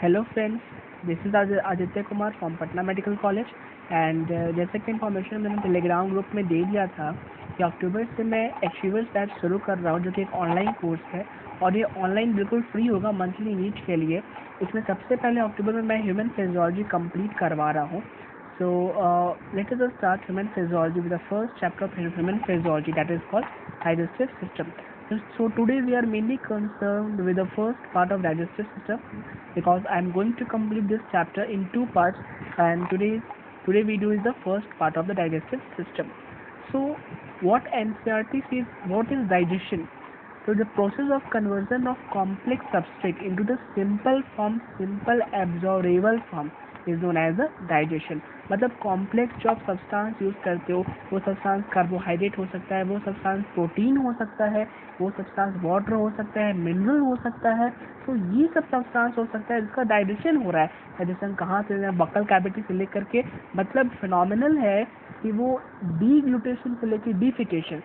Hello friends, this is Aditya Kumar from Patna medical college and जैसे कि information मैंने टेलीग्राम ग्रुप में दे दिया था कि अक्टूबर से मैं अचीवर्स बैच शुरू कर रहा हूँ, जो कि एक ऑनलाइन कोर्स है और ये ऑनलाइन बिल्कुल फ्री होगा मंथली नीड्स के लिए। इसमें सबसे पहले अक्टूबर में मैं ह्यूमन फिजियोलॉजी कंप्लीट करवा रहा हूँ। सो let us start human physiology with the first chapter of human physiology, that is called digestive system. So today we are mainly concerned with the first part of digestive system because I am going to complete this chapter in two parts, and today we do is the first part of the digestive system. So what NCERT says, what is digestion? So the process of conversion of complex substrate into the simple form, simple absorbable form is known as the digestion. मतलब complex जो आप substance use करते हो, वो substance carbohydrate हो सकता है, वो सब्सटेंस प्रोटीन हो सकता है, वो सब्सटेंस वाटर हो सकता है, मिनरल हो सकता है। तो ये सब सब्सटेंस हो सकता है जिसका डाइजेशन हो रहा है। डाइजेशन कहाँ से? बक्कल कैविटी से लेकर के, मतलब फिनोमिनल है कि वो डीग्लूटेशन से लेकर डीफिकेशन,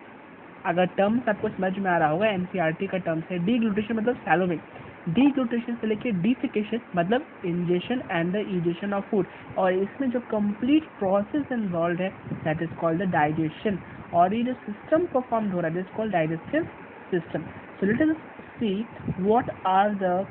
अगर टर्म्स आपको समझ में आ रहा होगा, एनसीईआरटी का टर्म्स है। डीग्लूटेशन मतलब सैलोविंग, डीग्लूटेशन से लेके डीफिकेशन मतलब ingestion and the egestion of food, और इसमें जो कंप्लीट प्रोसेस इन्वॉल्व है that is called the digestion. और ये जो सिस्टम परफॉर्म हो रहा है that is called digestive system. So let us see what are the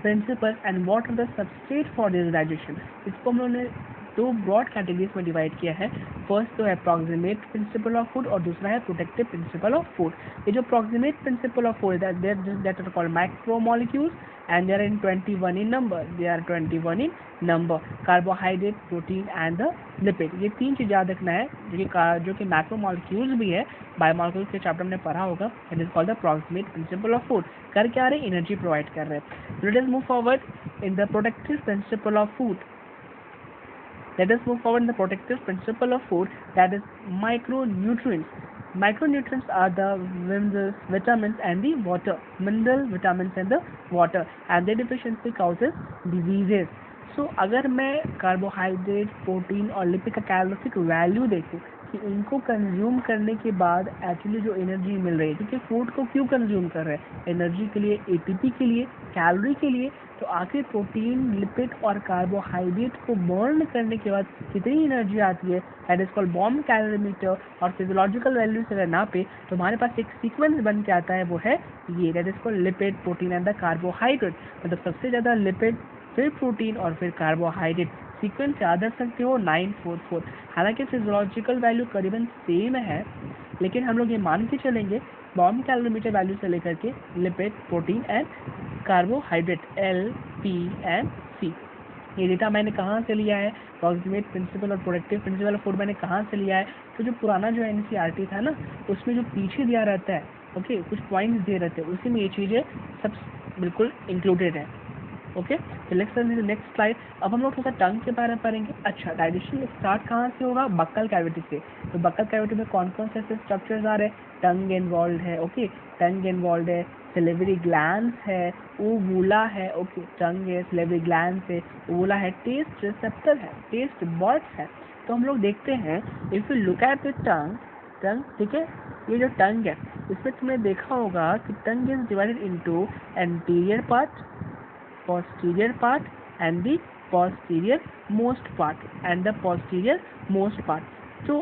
principal and what are the substrate for this digestion. इसको हम लोगों ने दो ब्रॉड कैटेगरीज में डिवाइड किया है. फर्स्ट तो है अप्रॉक्सीमेट प्रिंसिपल ऑफ फूड और दूसरा है प्रोटेक्टिव प्रिंसिपल ऑफ फूड. ये जो approximate principal of food that are called macromolecules and they are in 21 in number. They are 21 in number. Carbohydrate, protein and the lipid. ये तीन चीज याद रखना है जो कि मैक्रोमोलिक्यूल्स भी है. बायोमोलिक्यूल्स के चैप्टर में पढ़ा होगा. It is called the approximate principal of food. कर क्या रहे? एनर्जी प्रोवाइड कर रहे हैं. Let us move forward in the protective principal of food. Let us move forward in the protective principle of food, that is micronutrients. Micronutrients are the minerals, vitamins and the water. Mineral, vitamins and the water, and their deficiency causes diseases. So अगर मैं carbohydrate, protein और lipid का calorific value देखूँ कि इनको consume करने के बाद एक्चुअली जो एनर्जी मिल रही है, क्योंकि फूड को क्यों कंज्यूम कर रहे हैं? एनर्जी के लिए, एटीपी के लिए, कैलोरी के लिए. तो आखिर प्रोटीन, लिपिड और कार्बोहाइड्रेट को बर्न करने के बाद कितनी एनर्जी आती है, that is called bomb calorimeter. और फिजियोलॉजिकल वैल्यू से अगर नापे तो हमारे पास एक सीक्वेंस बन के आता है, वो है ये, that is called lipid, protein and the carbohydrate. मतलब सबसे ज़्यादा लिपिड, फिर प्रोटीन और फिर कार्बोहाइड्रेट. सीक्वेंस याद रख सकते हो 944. हालांकि फिजियोलॉजिकल वैल्यू करीबन सेम है, लेकिन हम लोग ये मान के चलेंगे बॉम्ब कैलोरीमीटर वैल्यू से लेकर के lipid, protein and carbohydrate, L, P and C. ये डेटा मैंने कहाँ से लिया है? अप्रॉक्सीमेट प्रिंसिपल और प्रोटेक्टिव प्रिंसिपल ऑफ फूड मैंने कहाँ से लिया है? तो जो पुराना जो एनसीईआरटी था ना, उसमें जो पीछे दिया रहता है, ओके, कुछ पॉइंट्स दिए रहते हैं, उसी में ये चीज़ें सब बिल्कुल इंक्लूडेड है. ओके, तो नेक्स्ट स्लाइड. अब हम लोग थोड़ा टंग के बारे में पढ़ेंगे. अच्छा, डाइजेशन स्टार्ट कहाँ से होगा? बक्कल कैविटी से. तो बक्कल कैविटी में कौन कौन से स्ट्रक्चर्स आ रहे हैं? टंग इन्वॉल्व है. ओके, टंग इन्वॉल्व है, सिलेवरी ग्लैंड्स है, ओवुला है. ओके, टंग है, सिलेवरी ग्लैंड्स है, ओवुला है, टेस्ट रिसेप्टर है, टेस्ट बर्ड्स है. तो हम लोग देखते हैं, if you look at the tongue, ठीक है, ये जो टंग है इसमें तुमने देखा होगा कि tongue is divided into anterior part, posterior part and the posterior most part and the posterior most part. तो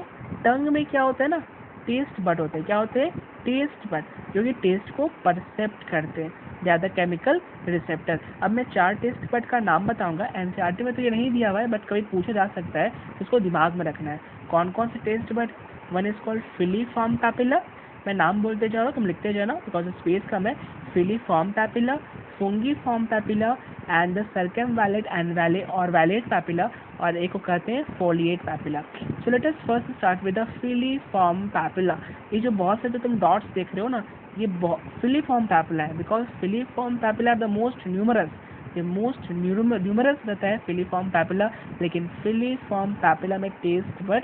टंग में क्या होता है ना, टेस्ट बड होते हैं. क्या होते हैं? टेस्ट बड, जो कि टेस्ट को परसेप्ट करते हैं. ज़्यादा केमिकल रिसेप्टर. अब मैं 4 टेस्ट बड का नाम बताऊंगा. एनसीईआरटी में तो ये नहीं दिया हुआ है, बट कभी पूछा जा सकता है, इसको दिमाग में रखना है. कौन कौन से taste bud? One is called filiform papilla. मैं नाम बोलते जा रहा हूँ, तुम लिखते जाना बिकॉज स्पेस कम है. Filiform papilla, fungiform papilla and the circumvallate and vallate papilla, और एक को कहते हैं foliate papilla. So let us first start with the filiform papilla. ये जो बहुत से जो तुम डॉट्स देख रहे हो ना, ये फिलीफॉर्म पैपिला है, because filiform papilla are the most numerous. ये मोस्ट न्यूमरस रहता है फिलीफॉर्म पैपिला, लेकिन फिलीफॉर्म पैपिला में टेस्ट बड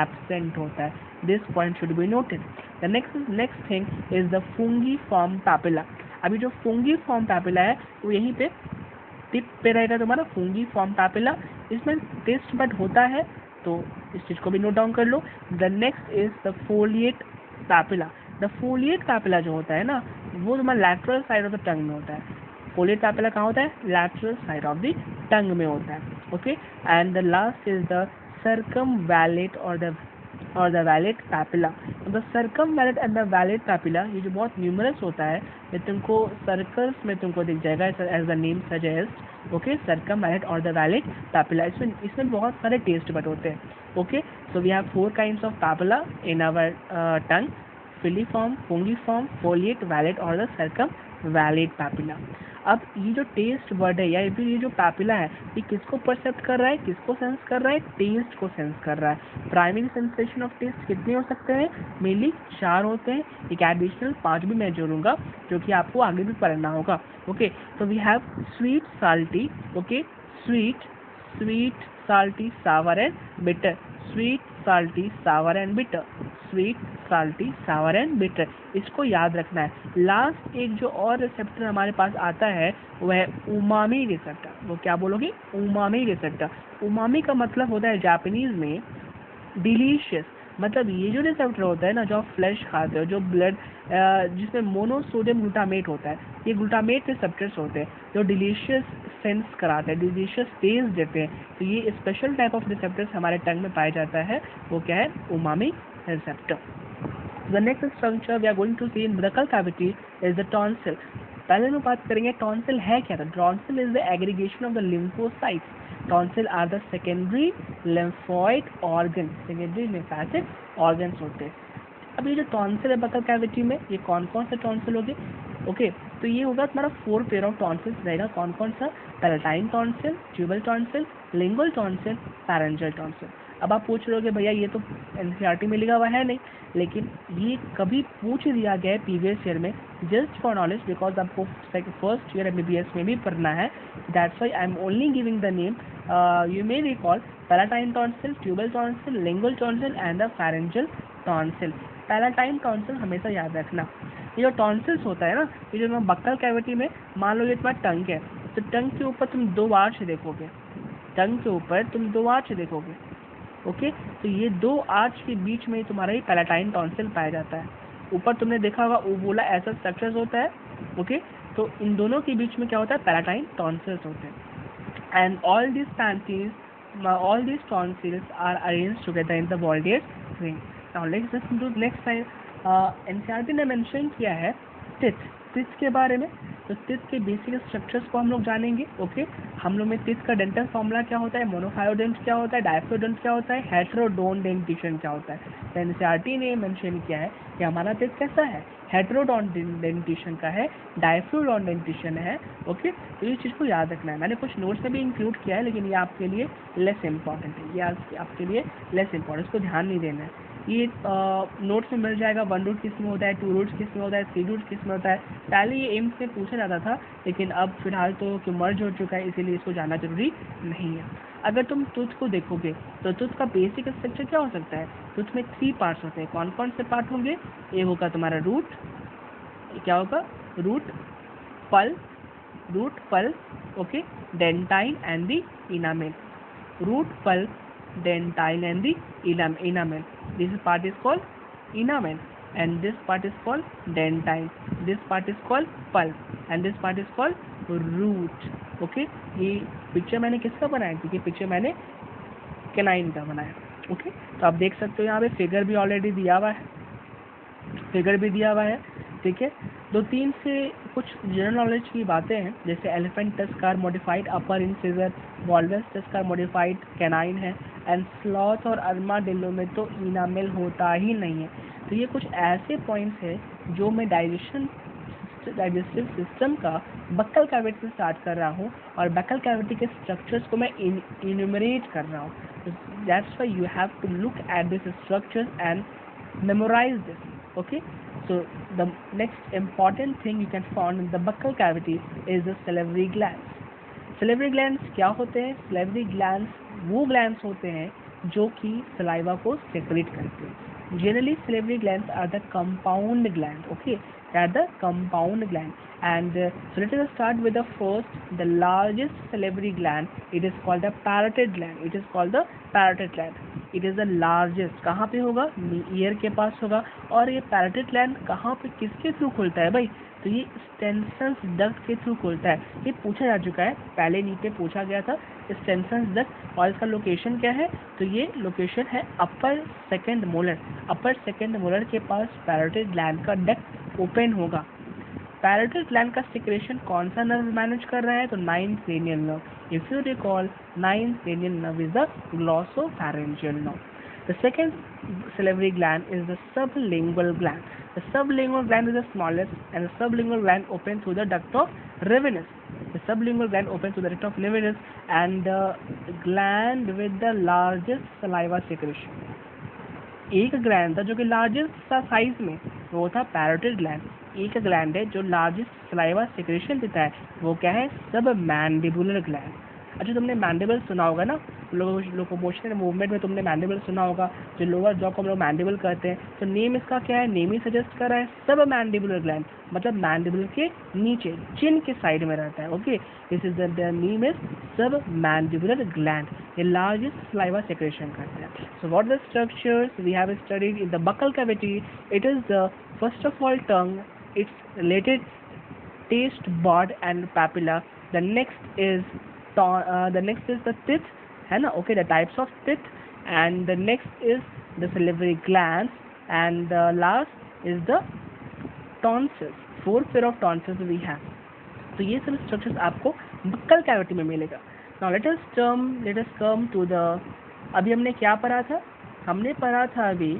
एब्सेंट होता है. This point should be noted. The next thing is the fungiform papilla. अभी जो फंगीफॉर्म पैपिला है वो यहीं पे टिप पे रहेगा तुम्हारा, फंगीफॉर्म पैपिला. इसमें टेस्ट बड होता है, तो इस चीज़ को भी नोट डाउन कर लो. The next is the foliate papilla. The foliate papilla जो होता है ना, वो तुम्हारा lateral side of the tongue में होता है. फोलिएट पैपिला कहाँ होता है? Lateral side of the tongue में होता है. Okay, and the last is the circumvallate और the vallate papilla. The circumvallate and the vallate papilla, ये जो बहुत न्यूमरस होता है, ये तुमको सर्कल्स में तुमको दिख जाएगा as the name suggest. Okay, circumvallate और द वैलेट पैपिला. इसमें बहुत सारे टेस्ट बड होते हैं. Okay, so we have 4 kinds of papilla in our tongue: filiform, fungiform, foliate, vallate और द सर्कमवैलेट पैपिला. अब ये जो टेस्ट वर्ड है या फिर ये जो पैपिला है, ये किसको परसेप्ट कर रहा है, किसको सेंस कर रहा है? टेस्ट को सेंस कर रहा है. प्राइमरी सेंसेशन ऑफ टेस्ट कितने हो सकते हैं? मेनली 4 होते हैं. एक एडिशनल 5 भी मैं जोड़ूंगा जो कि आपको आगे भी पढ़ना होगा. ओके, तो we have sweet, salty. Okay, sweet, salty, sour and bitter. Sweet, salty, sour and bitter. Sweet, salty, sour and bitter. इसको याद रखना है. लास्ट एक जो और रिसेप्टर हमारे पास आता है वह है उमामी रिसेप्टर. वो क्या बोलोगे? Umami receptor. उमामी का मतलब होता है जापानीज में डिलीशियस. मतलब ये जो रिसेप्टर होता है ना, जो आप फ्लैश खाते हो, जो ब्लड जिसमें मोनोसोडियम ग्लूटामेट होता है, ये ग्लूटामेट रिसेप्टर्स होते हैं जो डिलीशियस सेंस कराते हैं, डिलीशियस टेस्ट देते हैं. तो ये स्पेशल टाइप ऑफ रिसेप्टर्स हमारे टंग में पाया जाता है. वो क्या है? Umami receptor. The next structure we are going to see in buccal cavity is the tonsil. पहले हम बात करेंगे टॉन्सिल है क्या. Tonsil is the aggregation of the lymphocytes. Tonsil are the secondary lymphoid organ. Secondary lymphatic organs होते हैं. अब ये जो टॉन्सिल है बकल कैविटी में, ये कौन कौन से टॉन्सिल होंगे? ओके, तो ये होगा तुम्हारा 4 पेयर ऑफ टॉन्सिल्स रहेगा. कौन कौन सा? Palatine tonsil, tubal tonsil, lingual tonsil, pharyngeal tonsil. अब आप पूछ रहे हो कि भैया ये तो एनसीईआरटी में लिखा हुआ है नहीं, लेकिन ये कभी पूछ दिया गया है प्रीवियस ईयर में, जस्ट फॉर नॉलेज, बिकॉज आपको फर्स्ट ईयर एमबीबीएस में भी पढ़ना है. That's why I am only giving the name. You may recall palatine tonsil, tubal tonsil, lingual tonsil and the pharyngeal tonsil. Palatine tonsil हमेशा याद रखना. ये जो टॉन्सिल्स होता है ना, ये जो बक्कल कैविटी में, मान लो ये तुम्हारा टंग है, तो टंग के ऊपर तुम 2 आर्च देखोगे. टंग के ऊपर तुम 2 आर्च देखोगे. ओके, तो ये 2 आर्च के बीच में तुम्हारा ही पैलेटाइन टॉन्सिल पाया जाता है. ऊपर तुमने देखा होगा ओवुला ऐसा स्ट्रक्चर होता है. ओके, तो इन दोनों के बीच में क्या होता है? पैलेटाइन टॉन्सिल्स होते हैं. And all these tonsils are arranged together in the Walden's ring. Now let's just do next time. NCERT ने मेंशन किया है टिथ के बारे में. तो टिथ के बेसिक स्ट्रक्चर्स को हम लोग जानेंगे. ओके, हम लोग में टिथ का डेंटल फॉर्मूला क्या होता है, मोनोफायोडेंट क्या होता है, डायफ्लोडेंट क्या होता है, हेटेरोडोनडेंटिशन क्या होता है. तो एनसीईआरटी ने मेंशन किया है कि हमारा टिथ कैसा है, हेटेरोडोनडेंटिशन का है, डायफ्लोडेंटिशन है. ओके, तो ये चीज़ को याद रखना है. मैंने कुछ नोट्स में भी इंक्लूड किया है, लेकिन ये आपके लिए लेस इंपॉर्टेंट है. ये आपके लिए लेस इंपॉर्टेंट, इसको ध्यान नहीं देना है. ये नोट्स में मिल जाएगा. 1 रूट किस में होता है, 2 रूट किस में होता है, 3 रूट किस में होता है. पहले ये एम्स में पूछा जाता था, लेकिन अब फिलहाल तो कि मर्ज हो चुका है, इसीलिए इसको जानना जरूरी नहीं है. अगर तुम टूथ को देखोगे तो टूथ का बेसिक स्ट्रक्चर क्या हो सकता है? टूथ में 3 पार्ट्स होते हैं. कौन कौन से पार्ट होंगे? ये होगा तुम्हारा रूट, क्या होगा? Root pulp, okay, dentine and the enamel. Root pulp, dentin and the enamel. This part is called enamel and this part is called dentine. This part is called pulp and this part is called root. Okay, ये picture मैंने किसका बनाया? क्योंकि picture मैंने canine का बनाया. Okay, तो आप देख सकते हो यहाँ पे फिगर भी ऑलरेडी दिया हुआ है. ठीक है, 2-3 से कुछ जनरल नॉलेज की बातें हैं, जैसे एलिफेंट टस्कार मॉडिफाइड अपर इंसिजर, वॉल्वस टस्कार मॉडिफाइड कैनाइन है, एंड स्लॉथ और अर्माडिलो में तो इनामेल होता ही नहीं है. तो ये कुछ ऐसे पॉइंट्स हैं जो मैं डाइजेस्टिव सिस्टम का बक्कल कैविटी से स्टार्ट कर रहा हूँ और बक्कल कैविटी के स्ट्रक्चर्स को मैं इन्यूमरेट कर रहा हूँ. That's why you have to look at this structures and memorise this. Okay, so the next important thing you can find in the buccal cavity is the salivary glands. Salivary glands क्या होते हैं? Salivary glands वो glands होते हैं जो कि saliva को secrete करते हैं. Generally salivary glands are the compound gland. Okay, they are the compound gland. And so let us start with the first, the largest salivary gland. It is called the parotid gland. It is the largest. कहाँ पे होगा? Year के पास होगा. और ये parotid gland कहाँ पे किसके थ्रू खुलता है भाई? तो ये स्टेनसन्स डक्ट के थ्रू खुलता है। ये पूछा जा चुका है, पहले नीट में पूछा गया था स्टेनसन्स डक्ट, और इसका लोकेशन क्या है, तो ये लोकेशन है upper second molar. Upper second molar के पास पैरोटिड ग्लैंड का डक्ट ओपन होगा। पैरोटिड ग्लैंड का सिक्रेशन कौन सा नर्व मैनेज कर रहा है, तो ninth cranial nerve. If you recall, ninth cranial nerve is the glossopharyngeal nerve. The second salivary gland is the sublingual gland. The sublingual gland is the smallest, and the sublingual gland opens through the duct of Ravenous. The sublingual gland opens through the duct of Ravenous, and the gland with the largest saliva secretion. एक gland था जो कि largest था size में, वो था parotid gland. एक gland है जो लार्जेस्ट सलाइवा सिक्रेशन देता है, वो क्या है, सब मैंडिबुलर ग्लैंड। अच्छा, तुमने मैंडिबल सुना होगा ना, लोकोमोशन मूवमेंट में तुमने मैंडिबल सुना होगा, जो लोअर जॉ को हम लोग मैंडिबल कहते हैं। तो नेम इसका क्या है, नेम ही सजेस्ट कर रहा है सब मैंडिबुलर ग्लैंड, मतलब मैंडिबल के नीचे चिन के साइड में रहता है। Okay, this is the name is submandibular gland. ये लार्जेस्ट सलाइवा सेक्रेशन करता है। So what the structures we have studied in the buccal cavity, it is the first of all tongue, it's related taste bud and papilla. The next is the teeth, है ना, okay, the types of teeth, and the next is the salivary glands, and the last is the tonsils. 4 pair of tonsils we have. तो ये सब structures आपको buccal cavity में मिलेगा। Now let us come to the, अभी हमने क्या पढ़ा था, हमने पढ़ा था अभी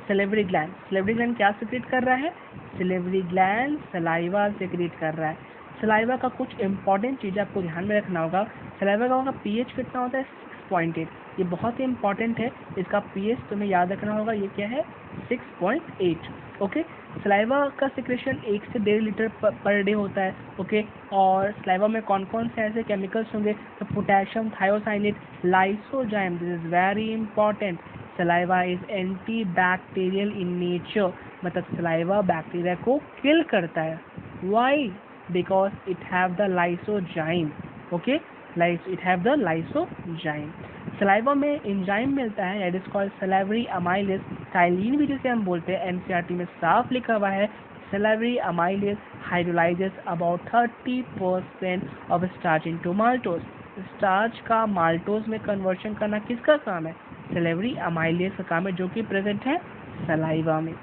सलेवरी ग्लैंड। सलेवरी ग्लैंड क्या सिक्रेट कर रहा है, सलेवरी ग्लैंड सलाइवा सिक्रेट कर रहा है। सलाइवा का कुछ इंपॉर्टेंट चीज़ आपको ध्यान में रखना होगा। सलाइवा का पीएच कितना होता है, 6.8। ये बहुत ही इंपॉर्टेंट है, इसका पीएच तुम्हें याद रखना होगा। ये क्या है, 6.8। ओके, सलाइवा का सिक्रेशन 1 से 1.5 लीटर पर डे होता है। ओके, और सलाइवा में कौन कौन से ऐसे केमिकल्स होंगे, तो potassium thiocyanate, lysozyme, this is very important. Saliva is antibacterial in nature, मतलब सलाइवा बैक्टीरिया को किल करता है। Why, because it have the lysozyme. Okay, it have the lysozyme. Saliva में एंजाइम मिलता है, that is called salivary amylase, ptyalin भी जिसे हम बोलते हैं। एनसीईआरटी में साफ लिखा हुआ है, salivary amylase hydrolyses about 30% of starch into maltose. Starch का माल्टोज में कन्वर्शन करना किसका काम है, सलेवरी अमाइलेज का काम है, जो कि प्रेजेंट है सलाइवा में।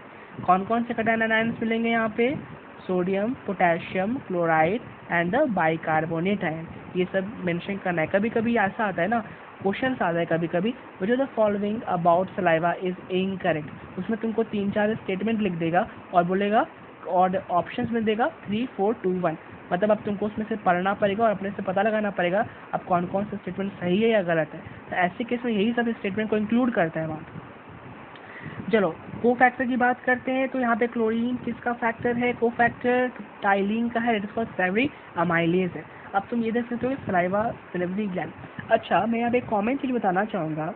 कौन कौन से कैटायन आयंस मिलेंगे यहाँ पे, sodium, potassium, chloride and the bicarbonate ion. ये सब मेंशन करना है। कभी कभी ऐसा आता है ना, क्वेश्चन आता है कभी कभी, जो the following about saliva is incorrect. उसमें तुमको 3-4 स्टेटमेंट लिख देगा और बोलेगा, और ऑप्शंस में देगा 3, 4, 2, 1। मतलब अब तुमको उसमें से पढ़ना पड़ेगा और अपने से पता लगाना पड़ेगा अब कौन कौन सा स्टेटमेंट सही है या गलत है। तो ऐसे केस में यही सब स्टेटमेंट को इंक्लूड करता है वहाँ। चलो को फैक्टर की बात करते हैं, तो यहाँ पे क्लोरीन किसका फैक्टर है, को फैक्टर टाइलिन का है, सलेवरी अमाइलेज है। अब तुम ये देख सकते हो सलाइवा सलेवरी ग्लैंड। अच्छा, मैं यहाँ पे एक कॉमन चीज़ बताना चाहूँगा,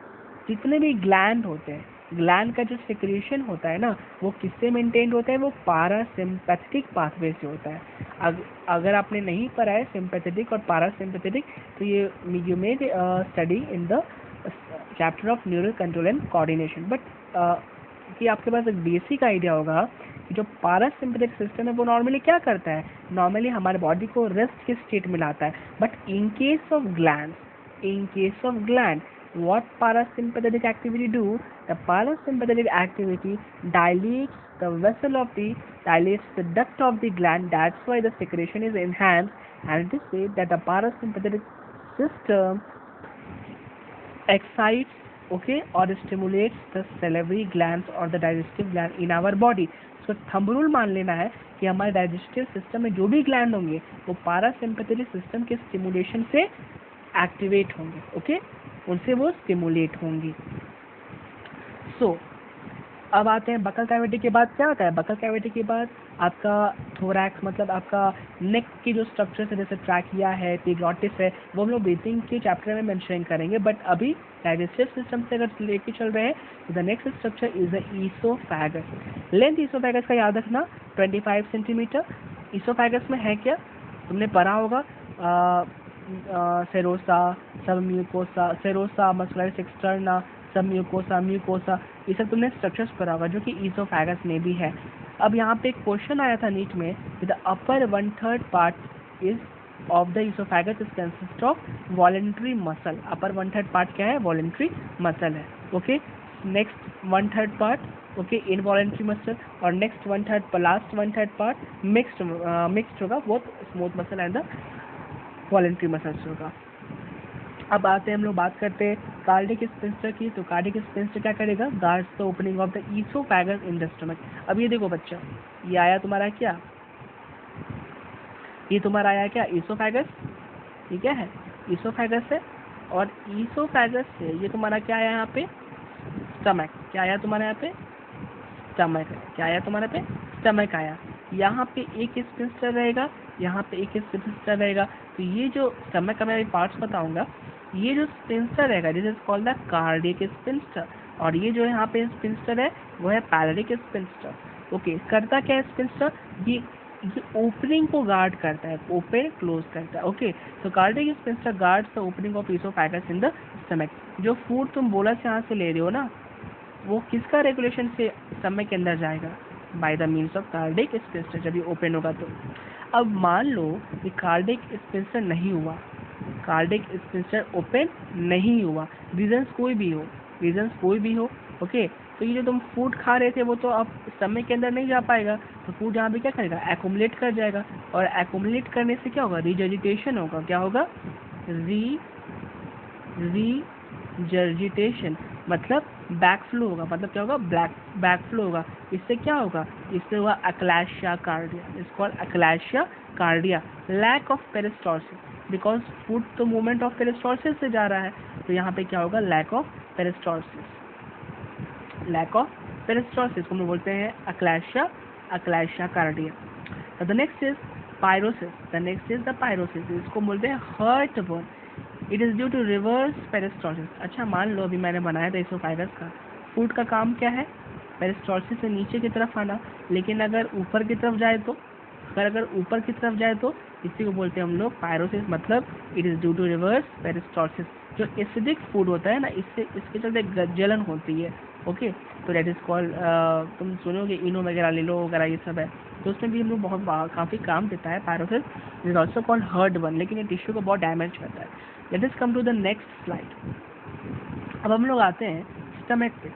जितने भी ग्लैंड होते हैं, ग्लैंड का जो सिक्रेशन होता है ना, वो किससे मेंटेन्ड होता है, वो पारासिम्पैथेटिक पाथवे से होता है। अगर आपने नहीं पढ़ा है सिंपैथेटिक और पारासिम्पैथेटिक, तो ये you may study in the chapter of neural control and coordination. But कि आपके पास एक बेसिक आइडिया होगा कि जो पारासिम्पैथेटिक सिस्टम है वो नॉर्मली क्या करता है, नॉर्मली हमारे बॉडी को रेस्ट के स्टेट में लाता है। But in case of gland what parasympathetic activity do, the parasympathetic activity dilates the duct of the gland. That's why the secretion is enhanced, and it is said that the parasympathetic system excites, okay, or stimulates the salivary glands or the digestive gland in our body. So thumb rule मान लेना है कि हमारे digestive system में जो भी gland होंगे वो पारासिम्पैथेटिक सिस्टम के स्टिमुलेशन से एक्टिवेट होंगे। ओके, उनसे वो स्टिमुलेट होंगी। सो अब आते हैं बकल कैविटी के बाद क्या होता है, बकल कैविटी के बाद आपका थोरैक्स, मतलब आपका नेक की जो स्ट्रक्चर है, जैसे ट्रैकिया है, एपिग्लॉटिस है, वो हम लोग ब्रीथिंग के चैप्टर में मेंशन करेंगे। बट अभी डाइजेस्टिव सिस्टम से अगर लेके चल रहे हैं तो the next structure is the oesophagus. Length oesophagus का याद रखना 25 सेंटीमीटर। ईसोफैगस में है क्या, तुमने पढ़ा होगा, serosa, submucosa, serosa, muscularis externa, submucosa, mucosa, ये सब तुमने स्ट्रक्चर्स पढ़ा होगा जो कि ईसोफैगस में भी है। अब यहाँ पे एक क्वेश्चन आया था नीट में, the upper 1/3 part is of the oesophagus is consist of voluntary muscle. Upper 1/3 part क्या है? वॉलेंट्री मसल है। Okay, next 1/3 part okay involuntary muscle, और नेक्स्ट 1/3 लास्ट 1/3 पार्ट मिक्स्ड होगा, वो smooth muscle and the voluntary muscles होगा। अब आते हैं हम लोग बात करते हैं कार्डिक स्पिंस्टर की। तो कार्डिक स्पिंस्टर क्या करेगा? Guards the opening of the oesophagus in the stomach. अब ये देखो बच्चा, ये आया तुम्हारा क्या? ये तुम्हारा आया क्या? ईसोफेगस। ये क्या है? ईसोफेगस है। और ईसोफेगस से ये तुम्हारा क्या आया यहाँ पे? स्टमक। क्या आया तुम्हारे यहाँ पे? स्टमक। क्या आया तुम्हारे पे? स्टमक आया। यहाँ पे एक स्पिंस्टर रहेगा, यहाँ पे एक स्पिंस्टर रहेगा। तो ये जो स्टमक का मैं पार्ट्स बताऊंगा, ये जो स्पिंस्टर रहेगा this is called the cardiac sphincter, और ये जो यहाँ पे स्पिंस्टर है वो है पैलेटिक स्पिंस्टर। ओके, करता क्या है स्पिंस्टर? ये ओपनिंग को गार्ड करता है, ओपन क्लोज करता है। ओके, तो cardiac sphincter guards the opening of oesophagus in the stomach. जो फूड तुम बोलस यहाँ से ले रहे हो ना, वो किसका रेगुलेशन से स्टमक के अंदर जाएगा? By the means of cardiac sphincter, जब ये ओपन होगा तो। अब मान लो कि कार्डिक स्पिंस्टर नहीं हुआ, कार्डिक स्पिंस्टर ओपन नहीं हुआ, रीजंस कोई भी हो। ओके, तो ये जो तुम फूड खा रहे थे वो तो अब स्टमक के अंदर नहीं जा पाएगा, तो फूड यहाँ पे क्या करेगा? एक्युमुलेट कर जाएगा, और एक्युमुलेट करने से क्या होगा? रिजर्जिटेशन होगा। क्या होगा? रिजर्जिटेशन मतलब बैक फ्लो होगा। मतलब क्या होगा? बैक फ्लो होगा। इससे क्या होगा? इससे होगा achalasia cardia. It's called achalasia cardia. Lack of peristalsis, because food तो मूवमेंट ऑफ पेरिस्टॉल्सिस से जा रहा है, तो यहाँ पे क्या होगा? Lack of peristalsis. Lack of peristalsis को हम बोलते हैं achalasia cardia. The next is pyrosis. इसको बोलते हैं heartburn. It is due to reverse peristalsis. अच्छा, मान लो अभी मैंने बनाया था इसोफेगस का, फूड का काम क्या है? पेरिस्टॉल्सिस से नीचे की तरफ आना, लेकिन अगर ऊपर की तरफ जाए तो, इसी को बोलते हैं हम लोग पायरोसिस। मतलब it is due to reverse peristalsis. जो एसिडिक फूड होता है ना, इसके चलते जलन होती है। ओके, तो डेट इज कॉल्ड, तुम सुनोगे इनो वगैरह ले लो वगैरह, ये सब है, तो उसमें भी हम लोग काफ़ी काम देता है pyrosis. It is also called heartburn, लेकिन ये टिश्यू को बहुत डैमेज करता है। Let us come to the next slide. अब हम लोग आते हैं स्टमक पे।